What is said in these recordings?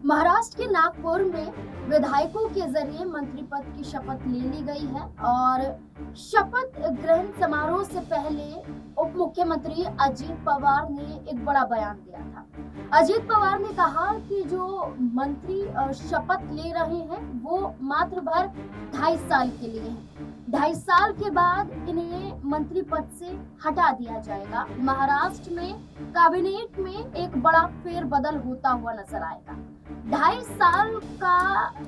महाराष्ट्र के नागपुर में विधायकों के जरिए मंत्री पद की शपथ ले ली गई है और शपथ ग्रहण समारोह से पहले उप मुख्यमंत्री अजीत पवार ने एक बड़ा बयान दिया था। अजीत पवार ने कहा कि जो मंत्री शपथ ले रहे हैं वो मात्र भर 2.5 साल के लिए हैं। 2.5 साल के बाद इन्हें मंत्री पद से हटा दिया जाएगा। महाराष्ट्र में कैबिनेट में एक बड़ा फेरबदल होता हुआ नजर आएगा। 2.5 साल का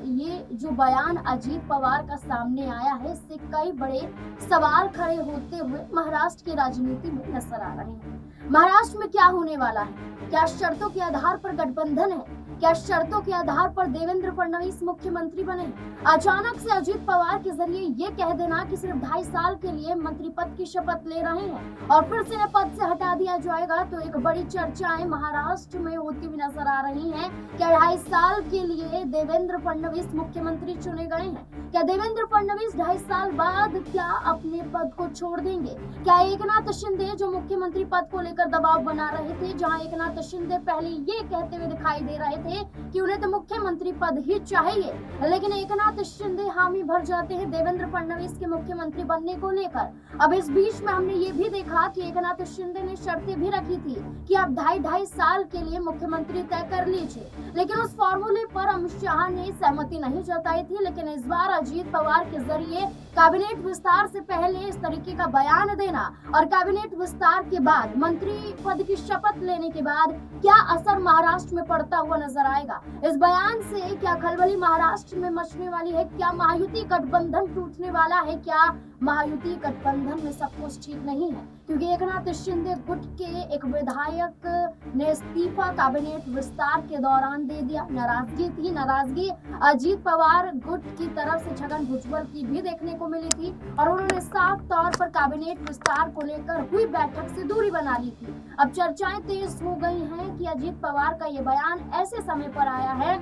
ये जो बयान अजीत पवार का सामने आया है, इससे कई बड़े सवाल खड़े होते हुए महाराष्ट्र की राजनीति में नजर आ रहे हैं। महाराष्ट्र में क्या होने वाला है? क्या शर्तों के आधार पर गठबंधन है? क्या शर्तों के आधार पर देवेंद्र फडणवीस मुख्यमंत्री बने? अचानक से अजीत पवार के जरिए ये कह देना कि सिर्फ 2.5 साल के लिए मंत्री पद की शपथ ले रहे हैं और फिर से पद से हटा दिया जाएगा, तो एक बड़ी चर्चाएं महाराष्ट्र में होती हुई नजर आ रही हैं। क्या 2.5 साल के लिए देवेंद्र फडणवीस मुख्यमंत्री चुने गए हैं? क्या देवेंद्र फडणवीस 2.5 साल बाद क्या अपने पद को छोड़ देंगे? क्या एकनाथ शिंदे जो मुख्यमंत्री पद को लेकर दबाव बना रहे थे, जहां एकनाथ शिंदे पहले ये कहते हुए दिखाई दे रहे थे कि उन्हें तो मुख्यमंत्री पद ही चाहिए, लेकिन एकनाथ शिंदे हामी भर जाते हैं देवेंद्र फडणवीस के मुख्यमंत्री बनने को लेकर। अब इस बीच में हमने ये भी देखा कि एकनाथ शिंदे ने शर्तें भी रखी थी कि आप 2.5 साल के लिए मुख्यमंत्री तय कर लीजिए, लेकिन उस फॉर्मूले पर अमित शाह ने सहमति नहीं जताई थी। लेकिन इस बार अजीत पवार के जरिए कैबिनेट विस्तार से पहले इस तरीके का बयान देना और कैबिनेट विस्तार के बाद मंत्री पद की शपथ लेने के बाद क्या असर महाराष्ट्र में पड़ता हुआ नजर आएगा? इस बयान से क्या खलबली महाराष्ट्र में मचने वाली है? क्या महायुति गठबंधन टूटने वाला है? क्या महायुति गठबंधन में सब कुछ ठीक नहीं है? क्योंकि एकनाथ शिंदे गुट के एक विधायक ने इस्तीफा कैबिनेट विस्तार के दौरान दे दिया। नाराजगी अजीत पवार गुट की तरफ से छगन भुजबल की भी देखने को मिली थी और उन्होंने साफ तौर पर कैबिनेट विस्तार को लेकर हुई बैठक से दूरी बना ली थी। अब चर्चाएं तेज हो गई हैं कि अजीत पवार का ये बयान ऐसे समय पर आया है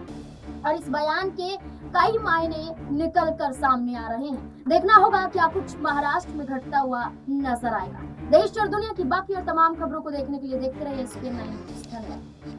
और इस बयान के कई मायने निकल कर सामने आ रहे हैं। देखना होगा क्या कुछ महाराष्ट्र में घटता हुआ नजर आएगा। देश और दुनिया की बाकी और तमाम खबरों को देखने के लिए देखते रहिए SPN 9 न्यूज़। धन्यवाद।